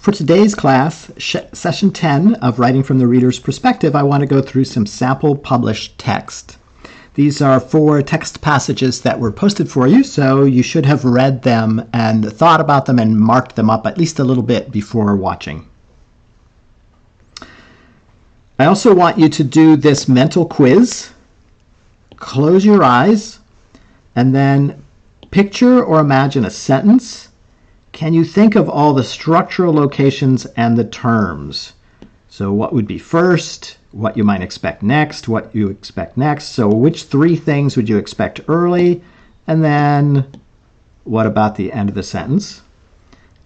For today's class, session 10 of Writing from the Reader's Perspective, I want to go through some sample published text. These are 4 text passages that were posted for you, so you should have read them and thought about them and marked them up at least a little bit before watching. I also want you to do this mental quiz. Close your eyes and then picture or imagine a sentence. Can you think of all the structural locations and the terms? So what would be first, what you might expect next, what you expect next. So which 3 things would you expect early? And then what about the end of the sentence?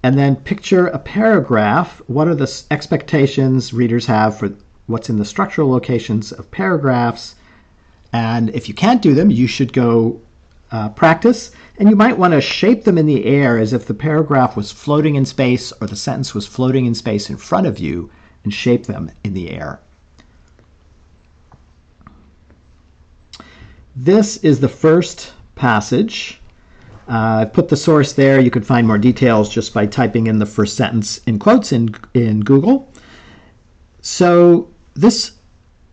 And then picture a paragraph. What are the expectations readers have for what's in the structural locations of paragraphs? And if you can't do them, you should go practice. And you might want to shape them in the air as if the paragraph was floating in space or the sentence was floating in space in front of you, and shape them in the air. This is the first passage. I've put the source there. You could find more details just by typing in the first sentence in quotes in Google. So this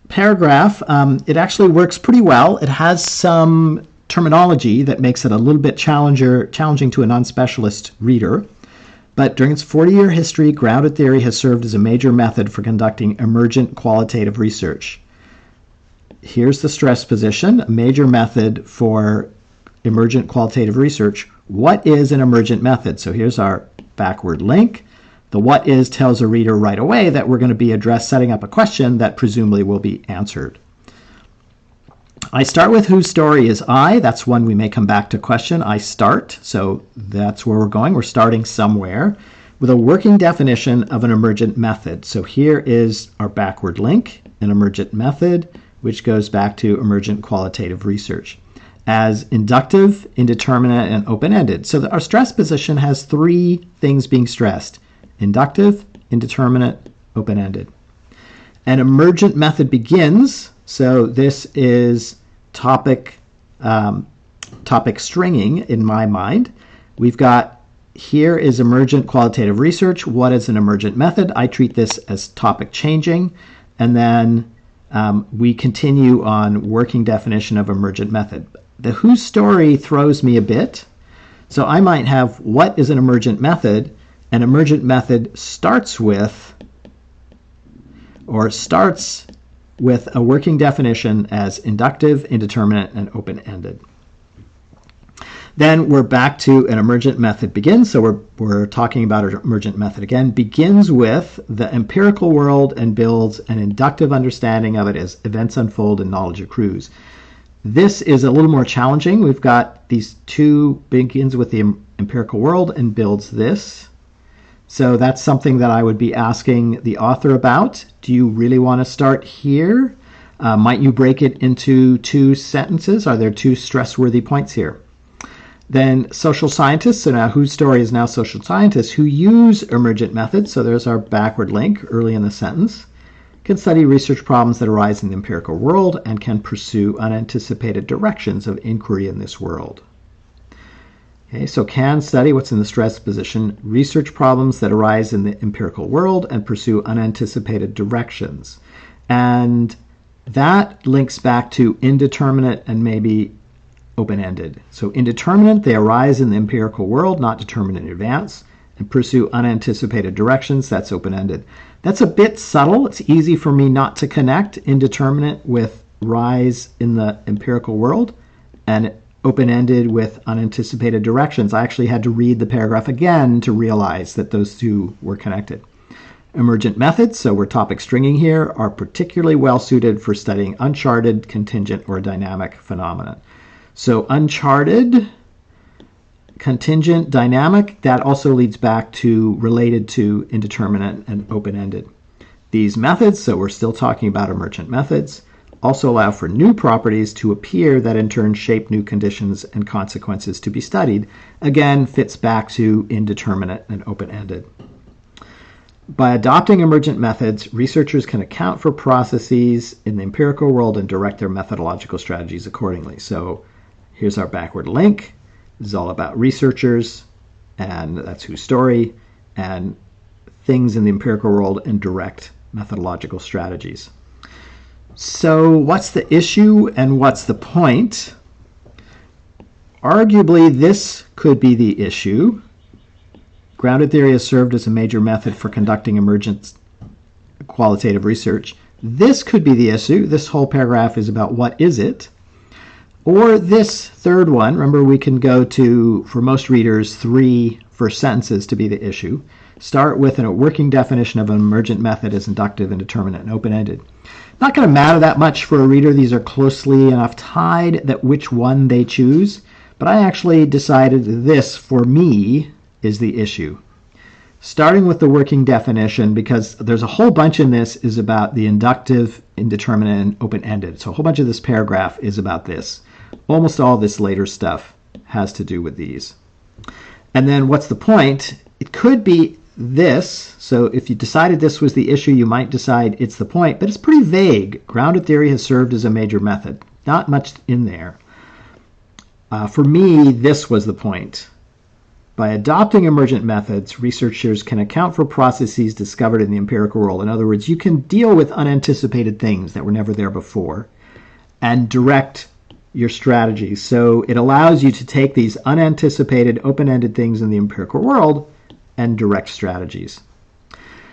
paragraph, it actually works pretty well. It has some terminology that makes it a little bit challenging to a non-specialist reader. But during its 40-year history, grounded theory has served as a major method for conducting emergent qualitative research. Here's the stress position, a major method for emergent qualitative research. What is an emergent method? So here's our backward link. The what is tells a reader right away that we're going to be setting up a question that presumably will be answered. I start with whose story is I. That's one we may come back to question. I start, so that's where we're going. We're starting somewhere with a working definition of an emergent method. So here is our backward link, an emergent method, which goes back to emergent qualitative research as inductive, indeterminate, and open-ended. So our stress position has 3 things being stressed: inductive, indeterminate, open-ended. An emergent method begins. So this is topic stringing in my mind. We've got here is emergent qualitative research. What is an emergent method? I treat this as topic changing. And then we continue on working definition of emergent method. The whose story throws me a bit. So I might have what is an emergent method? An emergent method starts with a working definition as inductive, indeterminate, and open-ended. Then we're back to an emergent method begins. So we're talking about an emergent method again. Begins with the empirical world and builds an inductive understanding of it as events unfold and knowledge accrues. This is a little more challenging. We've got these 2, begins with the empirical world and builds this. So that's something that I would be asking the author about. Do you really want to start here? Might you break it into 2 sentences? Are there 2 stress-worthy points here? Then social scientists, so now whose story is now social scientists who use emergent methods, so there's our backward link early in the sentence, can study research problems that arise in the empirical world and can pursue unanticipated directions of inquiry in this world. Okay, so can study what's in the stress position, research problems that arise in the empirical world and pursue unanticipated directions. And that links back to indeterminate and maybe open-ended. So indeterminate, they arise in the empirical world, not determined in advance, and pursue unanticipated directions, that's open-ended. That's a bit subtle. It's easy for me not to connect indeterminate with rise in the empirical world and open-ended with unanticipated directions. I actually had to read the paragraph again to realize that those 2 were connected. Emergent methods, so we're topic stringing here, are particularly well suited for studying uncharted, contingent, or dynamic phenomena. So uncharted, contingent, dynamic, that also leads back to related to indeterminate and open-ended. These methods, so we're still talking about emergent methods, also allow for new properties to appear that in turn shape new conditions and consequences to be studied. Again, fits back to indeterminate and open-ended. By adopting emergent methods, researchers can account for processes in the empirical world and direct their methodological strategies accordingly. So here's our backward link. This is all about researchers, and that's whose story. And things in the empirical world and direct methodological strategies. So what's the issue and what's the point? Arguably, this could be the issue. Grounded theory has served as a major method for conducting emergent qualitative research. This could be the issue. This whole paragraph is about what is it? Or this third one, remember we can go to, for most readers, 3 first sentences to be the issue. Start with a working definition of an emergent method as inductive, indeterminate, and open-ended. Not going to matter that much for a reader. These are closely enough tied that which one they choose. But I actually decided this, for me, is the issue. Starting with the working definition, because there's a whole bunch in this is about the inductive, indeterminate, and open-ended. So a whole bunch of this paragraph is about this. Almost all this later stuff has to do with these. And then what's the point? It could be this. So if you decided this was the issue, you might decide it's the point, but it's pretty vague. Grounded theory has served as a major method. Not much in there. For me, this was the point. By adopting emergent methods, researchers can account for processes discovered in the empirical world. In other words, you can deal with unanticipated things that were never there before and direct your strategy. So it allows you to take these unanticipated, open-ended things in the empirical world and direct strategies.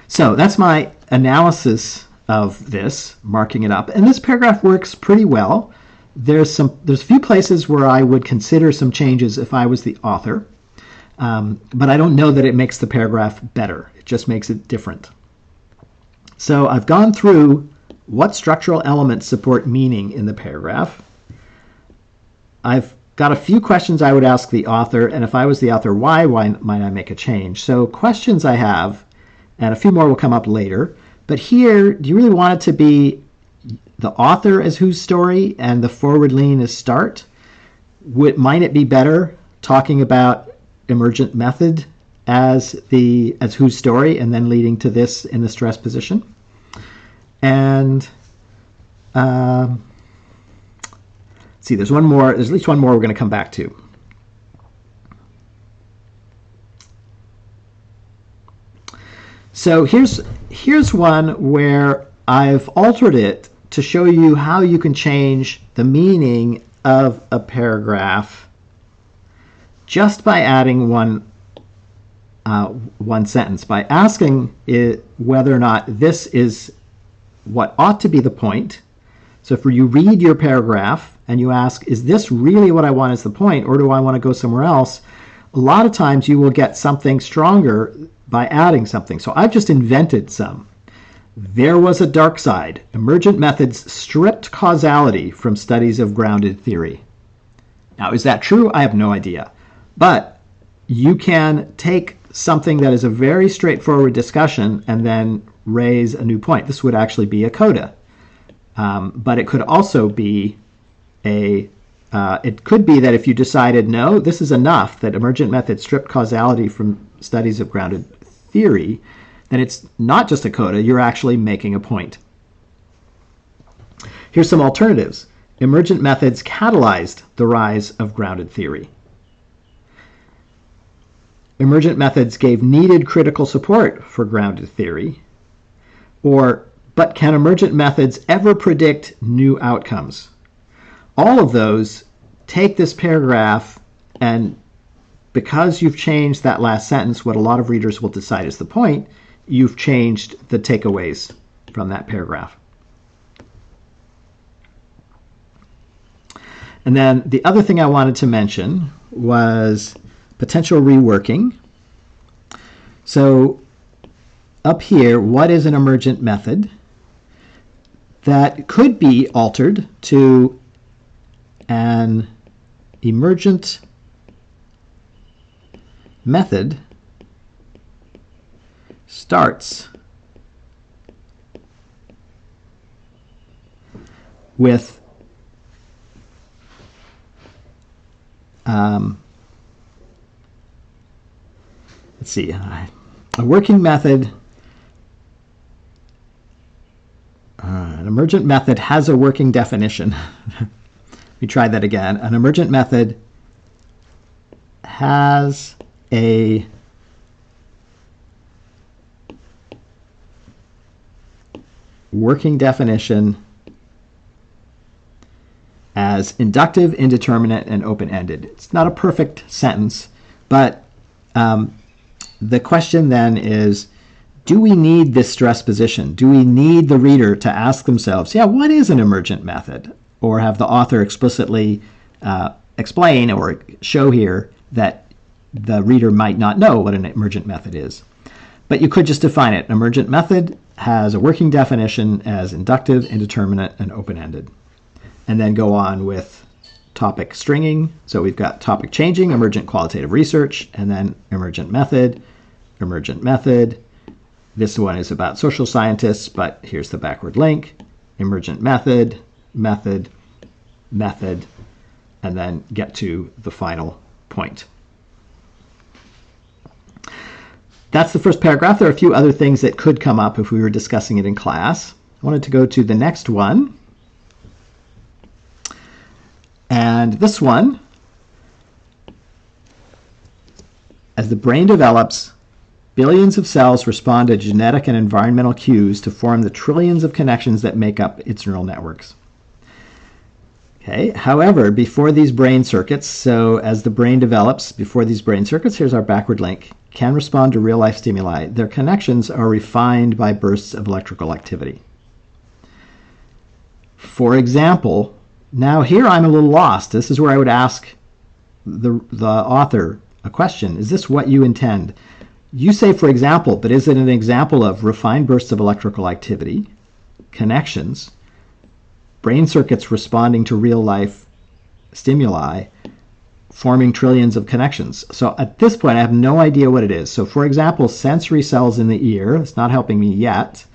So that's my analysis of this, marking it up. And this paragraph works pretty well. There's a few places where I would consider some changes if I was the author. But I don't know that it makes the paragraph better. It just makes it different. So I've gone through what structural elements support meaning in the paragraph. I've got a few questions I would ask the author, and if I was the author, why might I make a change? So questions I have, and a few more will come up later, but here, do you really want it to be the author as whose story and the forward lean as start? Might it be better talking about emergent method as whose story and then leading to this in the stress position? And see, there's at least one more we're going to come back to. So here's one where I've altered it to show you how you can change the meaning of a paragraph just by adding one sentence, by asking it whether or not this is what ought to be the point. So if you read your paragraph and you ask, is this really what I want as the point, or do I want to go somewhere else? A lot of times you will get something stronger by adding something. So I've just invented some. There was a dark side. Emergent methods stripped causality from studies of grounded theory. Now, is that true? I have no idea. But you can take something that is a very straightforward discussion and then raise a new point. This would actually be a coda. But it could also be it could be that if you decided, no, this is enough, that emergent methods stripped causality from studies of grounded theory, then it's not just a coda, you're actually making a point. Here's some alternatives. Emergent methods catalyzed the rise of grounded theory. Emergent methods gave needed critical support for grounded theory. Or, but can emergent methods ever predict new outcomes? All of those take this paragraph, and because you've changed that last sentence, what a lot of readers will decide is the point, you've changed the takeaways from that paragraph. And then the other thing I wanted to mention was potential reworking. So up here, what is an emergent method? That could be altered to an emergent method starts with let's see, a working method. An emergent method has a working definition. Let me try that again. An emergent method has a working definition as inductive, indeterminate, and open-ended. It's not a perfect sentence, but the question then is, do we need this stress position? Do we need the reader to ask themselves, yeah, what is an emergent method? Or have the author explicitly explain or show here that the reader might not know what an emergent method is. But you could just define it. An emergent method has a working definition as inductive, indeterminate, and open-ended. And then go on with topic stringing. So we've got topic changing, emergent qualitative research, and then emergent method, emergent method. This one is about social scientists, but here's the backward link. Emergent method, method, method, and then get to the final point. That's the first paragraph. There are a few other things that could come up if we were discussing it in class. I wanted to go to the next one. And this one, as the brain develops, billions of cells respond to genetic and environmental cues to form the trillions of connections that make up its neural networks. Okay. However, before these brain circuits, so as the brain develops, before these brain circuits, here's our backward link, can respond to real-life stimuli. Their connections are refined by bursts of electrical activity. For example, now here I'm a little lost. This is where I would ask the author a question. Is this what you intend? You say, for example, but is it an example of refined bursts of electrical activity, connections, brain circuits responding to real-life stimuli, forming trillions of connections? So at this point, I have no idea what it is. So for example, sensory cells in the ear, it's not helping me yet.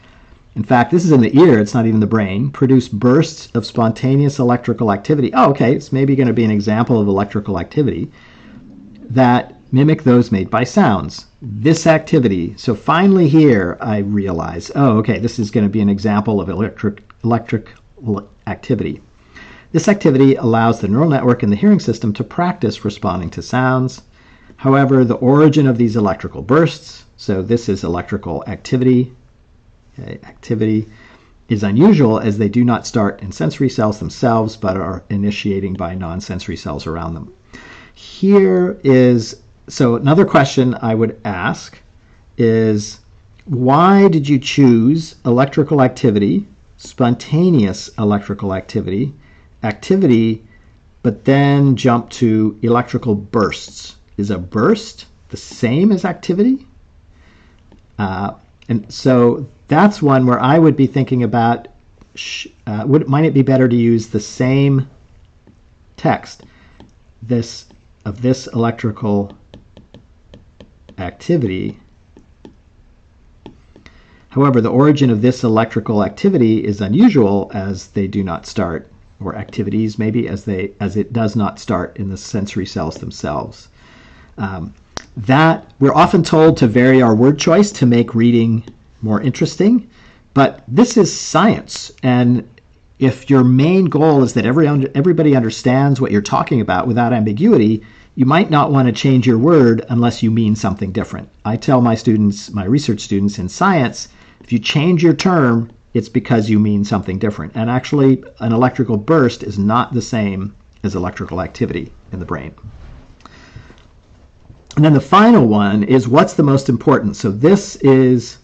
In fact, this is in the ear, it's not even the brain, produce bursts of spontaneous electrical activity. Oh, okay, it's maybe going to be an example of electrical activity that mimic those made by sounds. This activity, so finally here I realize, oh, okay, this is going to be an example of electric activity. This activity allows the neural network in the hearing system to practice responding to sounds. However, the origin of these electrical bursts, so this is electrical activity, activity is unusual as they do not start in sensory cells themselves, but are initiating by non-sensory cells around them. Here is, so another question I would ask is, why did you choose electrical activity, spontaneous electrical activity, but then jump to electrical bursts? Is a burst the same as activity? And so that's one where I would be thinking about, might it be better to use the same text, this electrical activity. However, the origin of this electrical activity is unusual as they do not start, or activities maybe, as it does not start in the sensory cells themselves. That we're often told to vary our word choice to make reading more interesting, but this is science, and if your main goal is that everybody understands what you're talking about without ambiguity, you might not want to change your word unless you mean something different. I tell my students, my research students in science, if you change your term, it's because you mean something different. And actually, an electrical burst is not the same as electrical activity in the brain. And then the final one is, what's the most important? So this is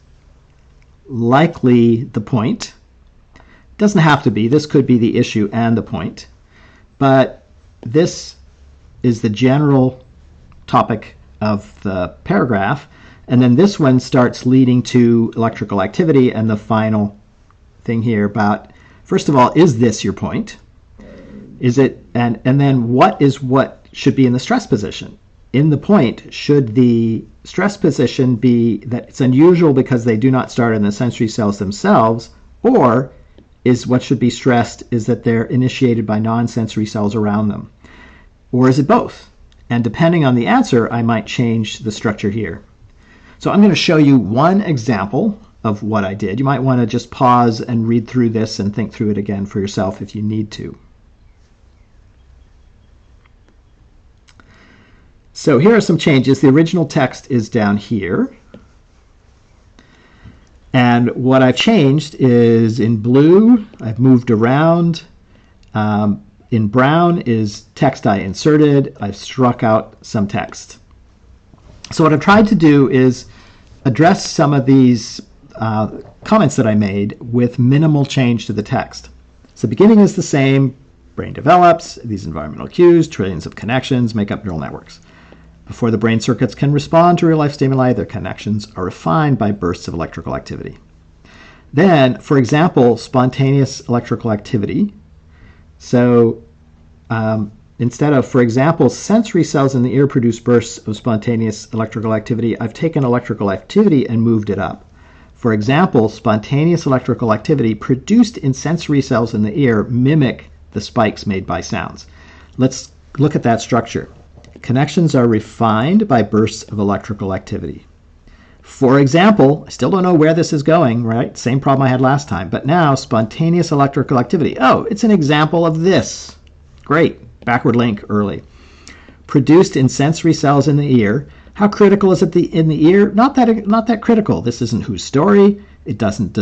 likely the point. Doesn't have to be. This could be the issue and the point. But this is the general topic of the paragraph. And then this one starts leading to electrical activity, and the final thing here about, first of all, is this your point? Is it, and then what should be in the stress position? In the point, should the stress position be that it's unusual because they do not start in the sensory cells themselves, or is what should be stressed is that they're initiated by non-sensory cells around them? Or is it both? And depending on the answer, I might change the structure here. So I'm going to show you one example of what I did. You might want to just pause and read through this and think through it again for yourself if you need to. So here are some changes. The original text is down here. And what I've changed is in blue, I've moved around. In brown is text I inserted. I've struck out some text. So what I've tried to do is address some of these comments that I made with minimal change to the text. So beginning is the same. Brain develops. These environmental cues, trillions of connections make up neural networks. Before the brain circuits can respond to real-life stimuli, their connections are refined by bursts of electrical activity. Then, for example, spontaneous electrical activity. So instead of, for example, sensory cells in the ear produce bursts of spontaneous electrical activity, I've taken electrical activity and moved it up. For example, spontaneous electrical activity produced in sensory cells in the ear mimic the spikes made by sounds. Let's look at that structure. Connections are refined by bursts of electrical activity. For example, I still don't know where this is going, right? Same problem I had last time, but now spontaneous electrical activity. Oh, it's an example of this. Great, backward link early. Produced in sensory cells in the ear. How critical is it in the ear? Not that critical. This isn't whose story. It doesn't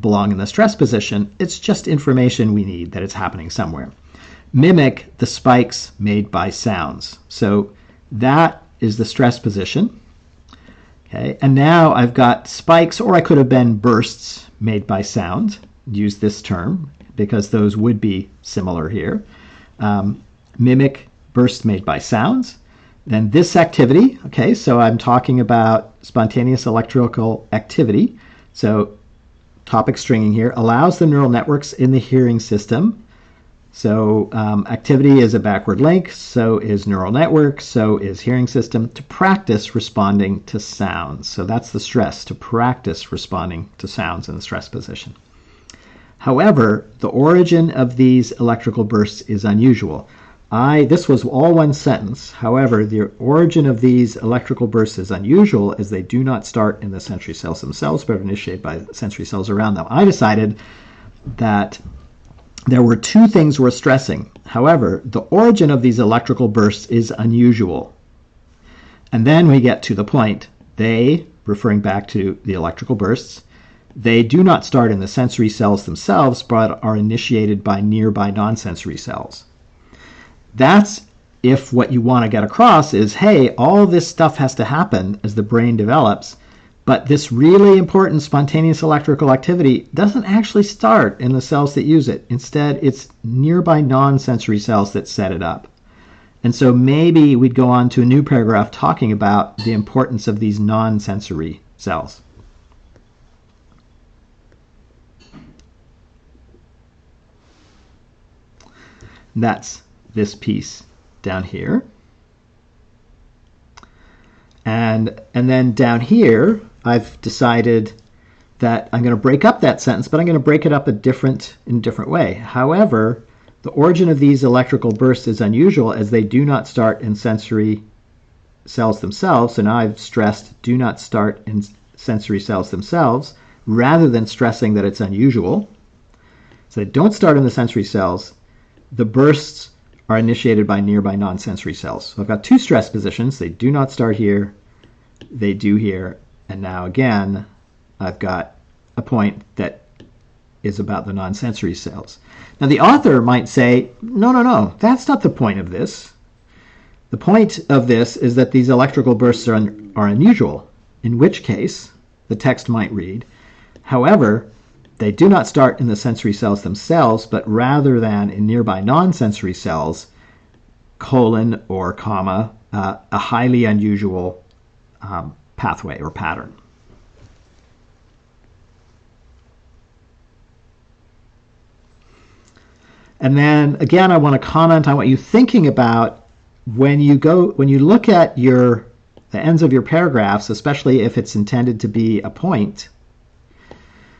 belong in the stress position. It's just information we need that it's happening somewhere. Mimic the spikes made by sounds. So that is the stress position. Okay, and now I've got spikes, or I could have been bursts made by sound. Use this term because those would be similar here. Mimic bursts made by sounds. Then this activity, okay, so I'm talking about spontaneous electrical activity. So topic stringing here allows the neural networks in the hearing system. So activity is a backward link, so is neural network, so is hearing system, to practice responding to sounds. So that's the stress, to practice responding to sounds in the stress position. However, the origin of these electrical bursts is unusual. This was all one sentence. However, the origin of these electrical bursts is unusual as they do not start in the sensory cells themselves, but are initiated by sensory cells around them. I decided that there were two things worth stressing. However, the origin of these electrical bursts is unusual. And then we get to the point. They, referring back to the electrical bursts, they do not start in the sensory cells themselves, but are initiated by nearby non-sensory cells. That's if what you want to get across is, hey, all this stuff has to happen as the brain develops, but this really important spontaneous electrical activity doesn't actually start in the cells that use it. Instead, it's nearby non-sensory cells that set it up. And so maybe we'd go on to a new paragraph talking about the importance of these non-sensory cells. That's this piece down here. And then down here, I've decided that I'm going to break up that sentence, but I'm going to break it up in a different way. However, the origin of these electrical bursts is unusual as they do not start in sensory cells themselves. So now I've stressed do not start in sensory cells themselves rather than stressing that it's unusual. So they don't start in the sensory cells. The bursts are initiated by nearby non-sensory cells. So I've got two stress positions. They do not start here. They do here. And now again, I've got a point that is about the non-sensory cells. Now the author might say, no, that's not the point of this. The point of this is that these electrical bursts are unusual, in which case the text might read, however, they do not start in the sensory cells themselves, but rather than in nearby non-sensory cells, colon or comma, a highly unusual pathway or pattern. And then again, I want to comment on what you're thinking about when you look at the ends of your paragraphs, especially if it's intended to be a point.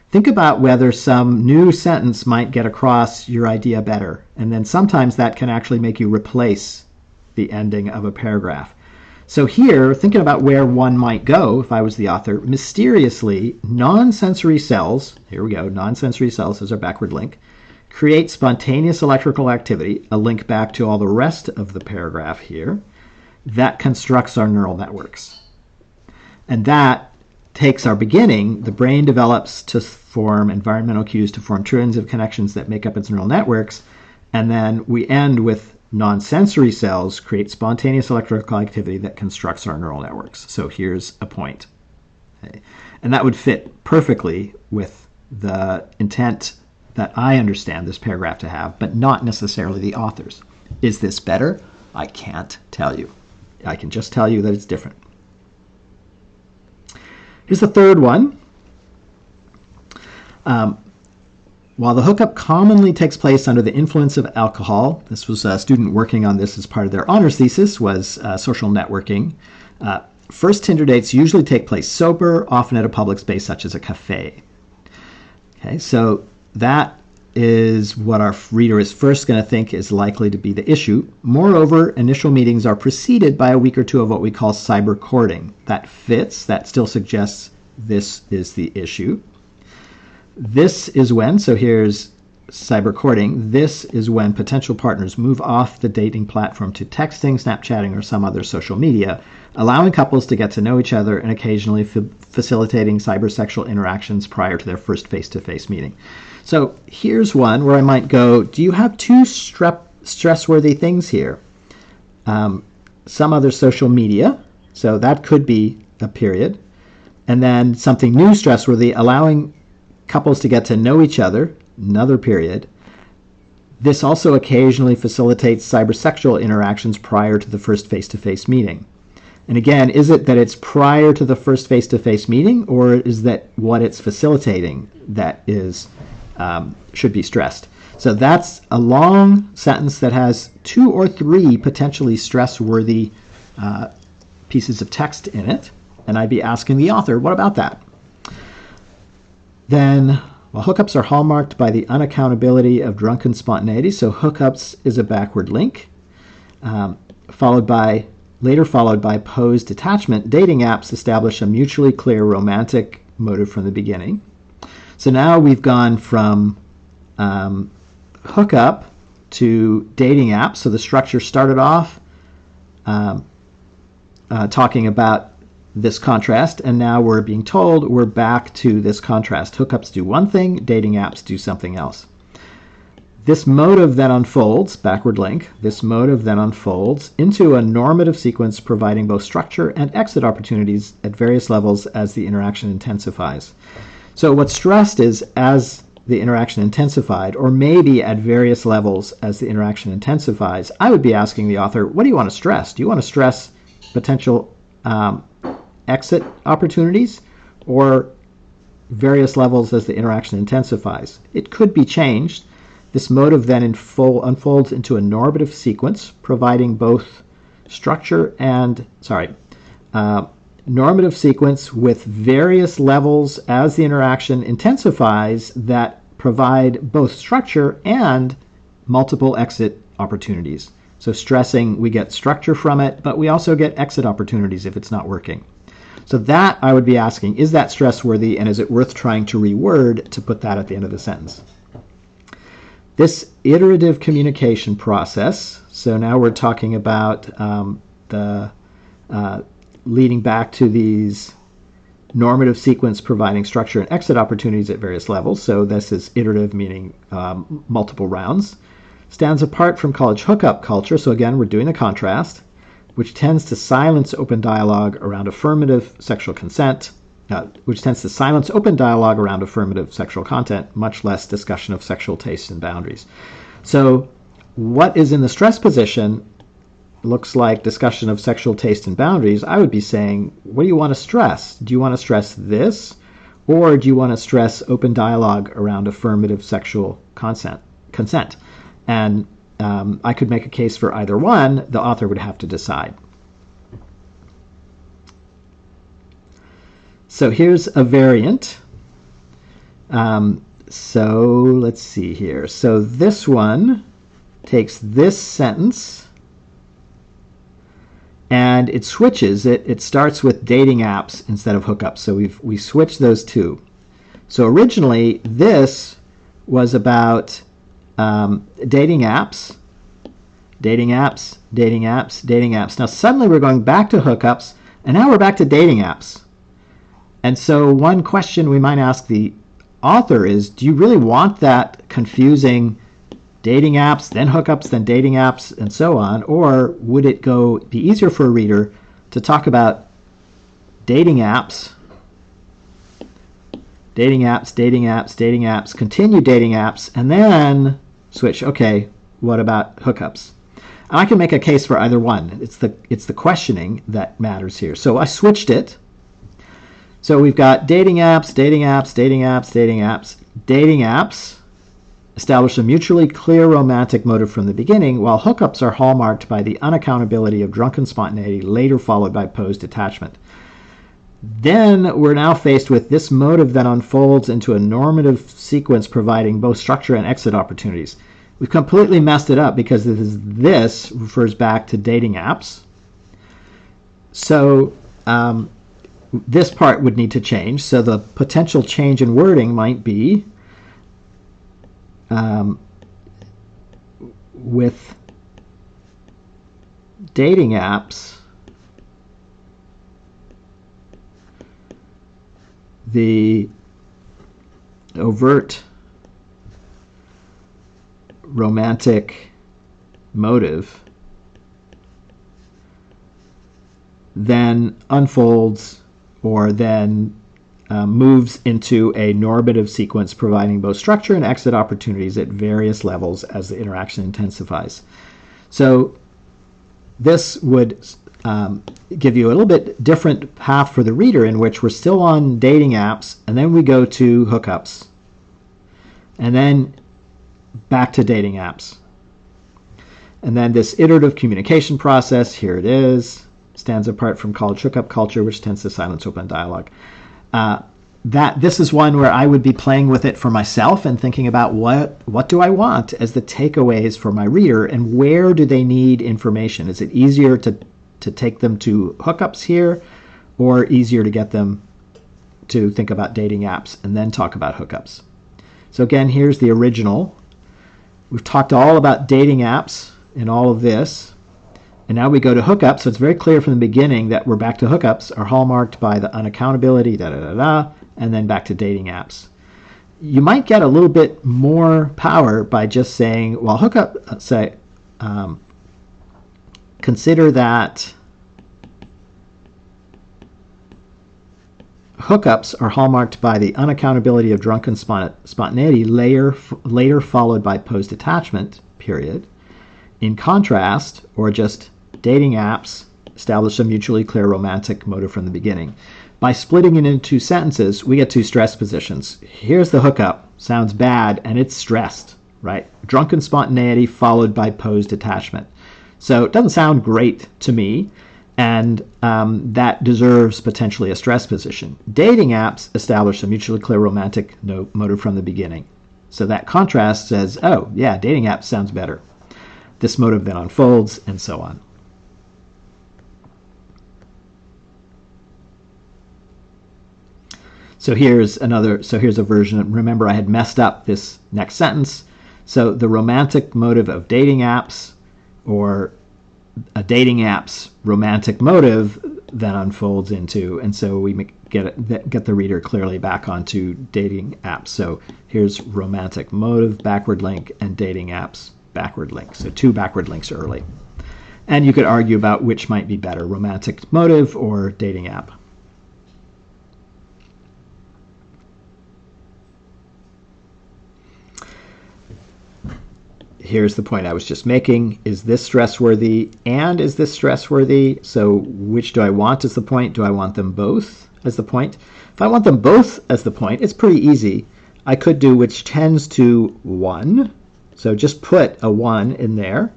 Think about whether some new sentence might get across your idea better. And then sometimes that can actually make you replace the ending of a paragraph. So here, thinking about where one might go, if I was the author, mysteriously, non-sensory cells, here we go, non-sensory cells is our backward link, create spontaneous electrical activity, a link back to all the rest of the paragraph here, that constructs our neural networks. And that takes our beginning, the brain develops to form environmental cues to form trillions of connections that make up its neural networks, and then we end with non-sensory cells create spontaneous electrical activity that constructs our neural networks. So here's a point. Okay. And that would fit perfectly with the intent that I understand this paragraph to have, but not necessarily the author's. Is this better? I can't tell you. I can just tell you that it's different. Here's the third one. While the hookup commonly takes place under the influence of alcohol, this was a student working on this as part of their honors thesis, was social networking. First Tinder dates usually take place sober, often at a public space such as a cafe. Okay, so that is what our reader is first going to think is likely to be the issue. Moreover, initial meetings are preceded by a week or two of what we call cyber courting. That fits. That still suggests this is the issue. This is when, so here's cyber courting, this is when potential partners move off the dating platform to texting, Snapchatting, or some other social media, allowing couples to get to know each other and occasionally facilitating cybersexual interactions prior to their first face-to-face meeting. So here's one where I might go, do you have two stress-worthy things here? Some other social media, so that could be a period, and then something new stress-worthy, allowing couples to get to know each other, another period. This also occasionally facilitates cybersexual interactions prior to the first face-to-face meeting. And again, is it that it's prior to the first face-to-face meeting, or is that what it's facilitating that is should be stressed? So that's a long sentence that has 2 or 3 potentially stress-worthy pieces of text in it, and I'd be asking the author, what about that? Then, well, hookups are hallmarked by the unaccountability of drunken spontaneity. So hookups is a backward link, later followed by posed attachment. Dating apps establish a mutually clear romantic motive from the beginning. So now we've gone from hookup to dating apps. So the structure started off talking about this contrast, and now we're being told we're back to this contrast. Hookups do one thing, dating apps do something else. This motive then unfolds, backward link, this motive then unfolds into a normative sequence providing both structure and exit opportunities at various levels as the interaction intensifies. So what's stressed is as the interaction intensified, or maybe at various levels as the interaction intensifies, I would be asking the author, what do you want to stress? Do you want to stress potential exit opportunities or various levels as the interaction intensifies? It could be changed. This motive then unfolds into a normative sequence providing both structure and, normative sequence with various levels as the interaction intensifies that provide both structure and multiple exit opportunities. So stressing, we get structure from it, but we also get exit opportunities if it's not working. So that I would be asking, is that stress-worthy, and is it worth trying to reword to put that at the end of the sentence? This iterative communication process, so now we're talking about the leading back to these normative sequence providing structure and exit opportunities at various levels. So this is iterative, meaning multiple rounds. Stands apart from college hookup culture. So again, we're doing the contrast, which tends to silence open dialogue around affirmative sexual consent, much less discussion of sexual tastes and boundaries. So what is in the stress position looks like discussion of sexual taste and boundaries. I would be saying, what do you want to stress? Do you want to stress this, or do you want to stress open dialogue around affirmative sexual consent? And I could make a case for either one. The author would have to decide. So here's a variant. So let's see here. So this one takes this sentence and it switches. It starts with dating apps instead of hookups. So we switched those two. So originally this was about dating apps. Now suddenly we're going back to hookups, and now we're back to dating apps. And so one question we might ask the author is, do you really want that confusing dating apps, then hookups, then dating apps, and so on? Or would it be easier for a reader to talk about dating apps, dating apps, dating apps, dating apps, continue dating apps, and then switch, okay, what about hookups? And I can make a case for either one. It's the questioning that matters here. So I switched it. So we've got dating apps, dating apps, dating apps, dating apps. Dating apps establish a mutually clear romantic motive from the beginning, while hookups are hallmarked by the unaccountability of drunken spontaneity, later followed by posed attachment. Then we're now faced with this motive that unfolds into a normative sequence providing both structure and exit opportunities. We've completely messed it up because this refers back to dating apps. So this part would need to change. So the potential change in wording might be with dating apps, the overt romantic motive then unfolds or then moves into a normative sequence providing both structure and exit opportunities at various levels as the interaction intensifies. So this would give you a little bit different path for the reader, in which we're still on dating apps and then we go to hookups and then back to dating apps. And then this iterative communication process, here it is, stands apart from college hookup culture, which tends to silence open dialogue. This is one where I would be playing with it for myself and thinking about what do I want as the takeaways for my reader, and where do they need information? Is it easier to take them to hookups here, or easier to get them to think about dating apps and then talk about hookups? So again, here's the original. We've talked all about dating apps in all of this. And now we go to hookups. So it's very clear from the beginning that we're back to hookups, are hallmarked by the unaccountability, and then back to dating apps. You might get a little bit more power by just saying, well, consider that hookups are hallmarked by the unaccountability of drunken spontaneity, later followed by posed attachment, period. In contrast, or just dating apps establish a mutually clear romantic motive from the beginning. By splitting it into two sentences, we get two stress positions. Here's the hookup. Sounds bad, and it's stressed, right? Drunken spontaneity followed by posed attachment. So it doesn't sound great to me, and that deserves potentially a stress position. Dating apps establish a mutually clear romantic motive from the beginning. So that contrast says, oh, yeah, dating apps sounds better. This motive then unfolds, and so on. So here's a version. Remember, I had messed up this next sentence. So the romantic motive of dating apps, or a dating app's romantic motive, then unfolds into, and so we get the reader clearly back onto dating apps. So here's romantic motive, backward link, and dating apps, backward link. So two backward links early. And you could argue about which might be better, romantic motive or dating app. Here's the point I was just making. Is this stressworthy, and is this stressworthy? So which do I want as the point? Do I want them both as the point? If I want them both as the point, it's pretty easy. I could do which tends to 1. So just put a 1 in there,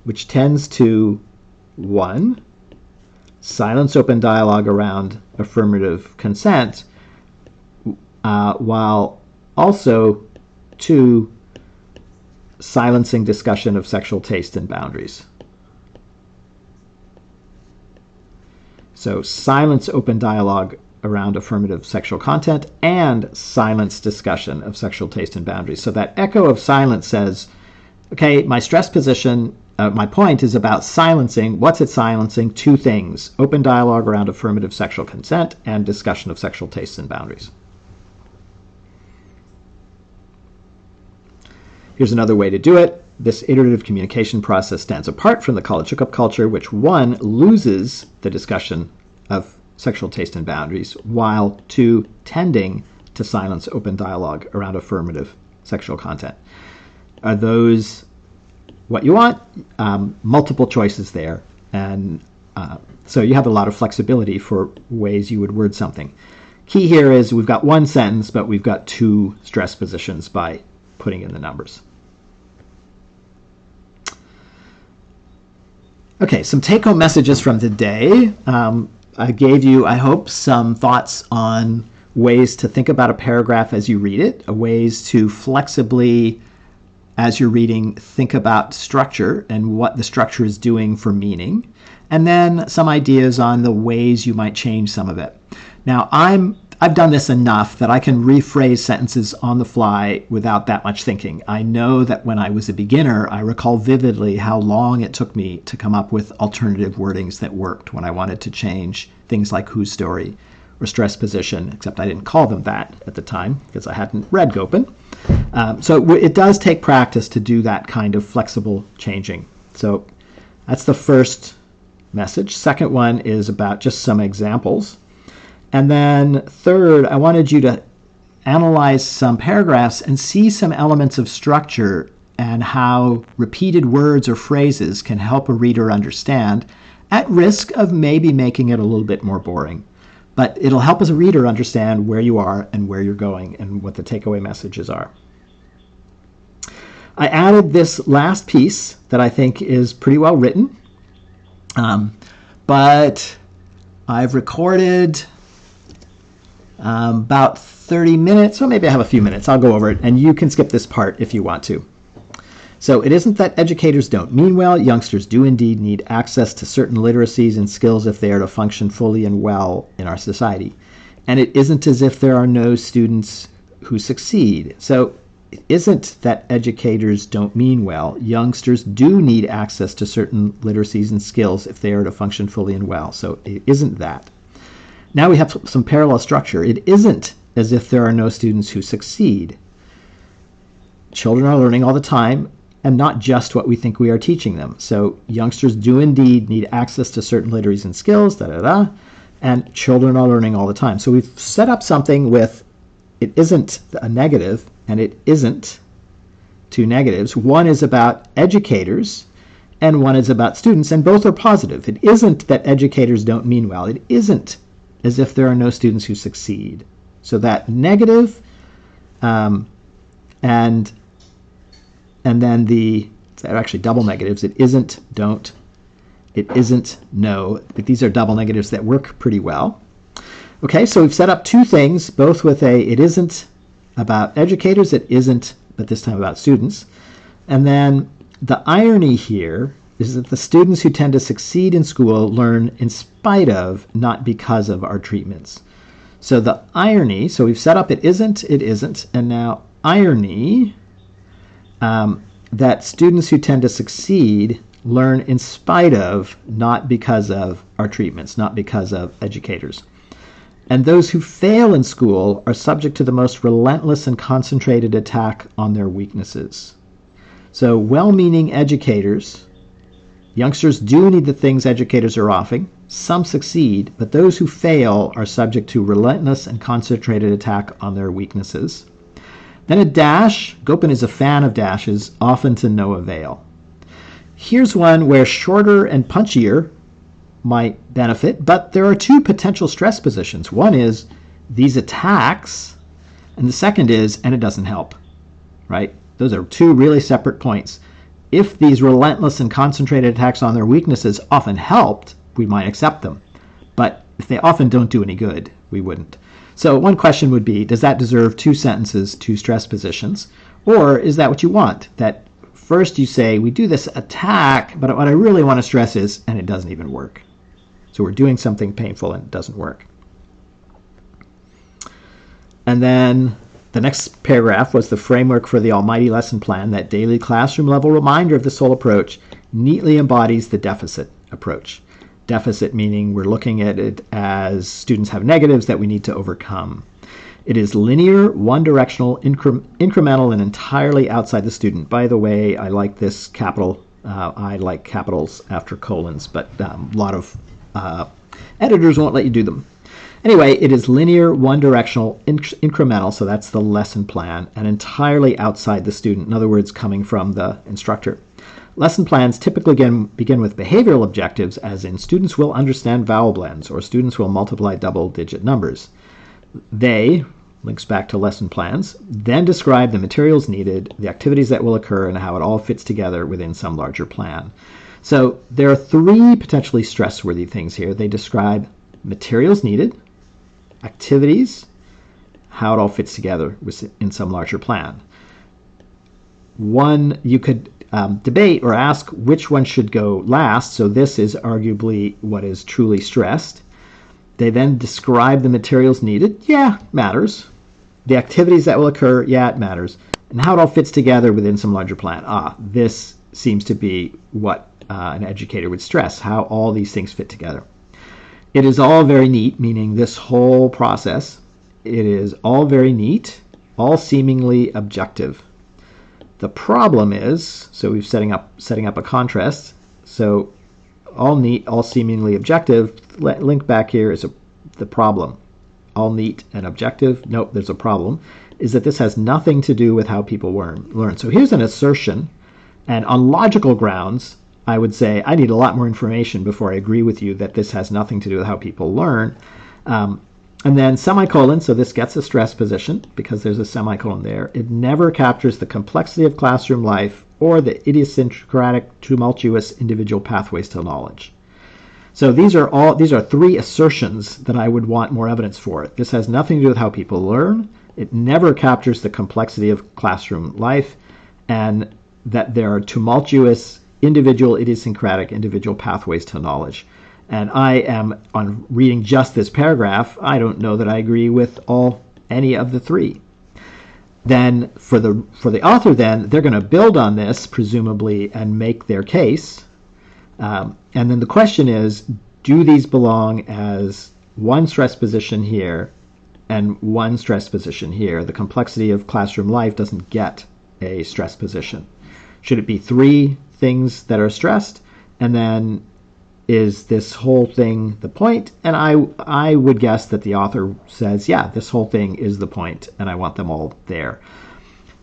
which tends to 1. Silence open dialogue around affirmative consent, while also 2, silencing discussion of sexual taste and boundaries. So silence open dialogue around affirmative sexual content, and silence discussion of sexual taste and boundaries. So that echo of silence says, okay, my stress position my point is about silencing. What's it silencing? Two things: open dialogue around affirmative sexual consent and discussion of sexual tastes and boundaries. Here's another way to do it. This iterative communication process stands apart from the college hookup culture, which one, loses the discussion of sexual taste and boundaries, while two, tending to silence open dialogue around affirmative sexual content. Are those what you want? Multiple choices there. And so you have a lot of flexibility for ways you would word something. Key here is we've got one sentence, but we've got two stress positions by putting in the numbers. Okay, some take-home messages from today. I gave you, I hope, some thoughts on ways to think about a paragraph as you read it, ways to flexibly, as you're reading, think about structure and what the structure is doing for meaning, and then some ideas on the ways you might change some of it. Now, I've done this enough that I can rephrase sentences on the fly without that much thinking. I know that when I was a beginner, I recall vividly how long it took me to come up with alternative wordings that worked when I wanted to change things like whose story or stress position, except I didn't call them that at the time because I hadn't read Gopin. So it does take practice to do that kind of flexible changing. So that's the first message. Second one is about just some examples. And then third, I wanted you to analyze some paragraphs and see some elements of structure and how repeated words or phrases can help a reader understand, at risk of maybe making it a little bit more boring. But it'll help as a reader understand where you are and where you're going and what the takeaway messages are. I added this last piece that I think is pretty well written, but I've recorded about 30 minutes, or maybe I have a few minutes. I'll go over it, and you can skip this part if you want to. So it isn't that educators don't mean well. Youngsters do indeed need access to certain literacies and skills if they are to function fully and well in our society. And it isn't as if there are no students who succeed. So it isn't that educators don't mean well. Youngsters do need access to certain literacies and skills if they are to function fully and well. So it isn't that. Now we have some parallel structure. It isn't as if there are no students who succeed. Children are learning all the time, and not just what we think we are teaching them. So youngsters do indeed need access to certain literacies and skills, and children are learning all the time. So we've set up something with it isn't a negative, and it isn't two negatives. One is about educators, and one is about students, and both are positive. It isn't that educators don't mean well. It isn't as if there are no students who succeed. So that negative, and then they're actually double negatives. It isn't, don't. It isn't, no. But these are double negatives that work pretty well. Okay, so we've set up two things, both with it isn't about educators, it isn't, but this time about students. And then the irony here is that the students who tend to succeed in school learn in spite of, not because of, our treatments. So the irony, so we've set up it isn't, and now irony, that students who tend to succeed learn in spite of, not because of, our treatments, not because of educators. And those who fail in school are subject to the most relentless and concentrated attack on their weaknesses. So well-meaning educators, youngsters do need the things educators are offering. Some succeed, but those who fail are subject to relentless and concentrated attack on their weaknesses. Then a dash. Gopin is a fan of dashes, often to no avail. Here's one where shorter and punchier might benefit, but there are two potential stress positions. One is these attacks, and the second is, and it doesn't help, right? Those are two really separate points. If these relentless and concentrated attacks on their weaknesses often helped, we might accept them. But if they often don't do any good, we wouldn't. So one question would be, does that deserve two sentences, two stress positions? Or is that what you want? That first you say, we do this attack, but what I really want to stress is, and it doesn't even work. So we're doing something painful and it doesn't work. And then the next paragraph was the framework for the almighty lesson plan, that daily classroom level reminder of this whole approach. neatly embodies the deficit approach. Deficit meaning we're looking at it as students have negatives that we need to overcome. It is linear, one-directional, incremental, and entirely outside the student. By the way, I like this capital. I like capitals after colons, but a lot of editors won't let you do them. Anyway, it is linear, one-directional, incremental, so that's the lesson plan, and entirely outside the student. In other words, coming from the instructor. Lesson plans typically begin with behavioral objectives, as in students will understand vowel blends or students will multiply double-digit numbers. They, links back to lesson plans, then describe the materials needed, the activities that will occur, and how it all fits together within some larger plan. So there are three potentially stress-worthy things here. They describe materials needed, activities, how it all fits together in some larger plan. One, you could debate or ask which one should go last, so this is arguably what is truly stressed. They then describe the materials needed. Yeah, matters. The activities that will occur. Yeah, it matters. And how it all fits together within some larger plan. This seems to be what an educator would stress, how all these things fit together. It is all very neat, meaning this whole process, it is all very neat, all seemingly objective. The problem is, so we're setting up a contrast. So all neat, all seemingly objective. Link back here is the problem. All neat and objective. Nope, there's a problem. Is that this has nothing to do with how people learn. So here's an assertion, and on logical grounds, I would say I need a lot more information before I agree with you that this has nothing to do with how people learn. And then semicolon, so this gets a stress position because there's a semicolon there. It never captures the complexity of classroom life or the idiosyncratic, tumultuous individual pathways to knowledge. So these are three assertions that I would want more evidence for. This has nothing to do with how people learn. It never captures the complexity of classroom life, and that there are tumultuous, idiosyncratic individual pathways to knowledge. And I am, on reading just this paragraph, I don't know that I agree with any of the three. Then for the author, then they're going to build on this presumably and make their case. And then the question is, do these belong as one stress position here and one stress position here? The complexity of classroom life doesn't get a stress position. Should it be three things that are stressed, and then is this whole thing the point? And I would guess that the author says, yeah, this whole thing is the point, and I want them all there.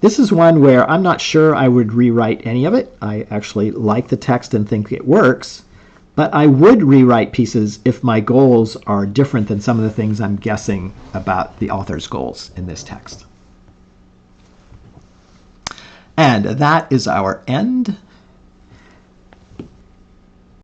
This is one where I'm not sure I would rewrite any of it. I actually like the text and think it works, but I would rewrite pieces if my goals are different than some of the things I'm guessing about the author's goals in this text. And that is our end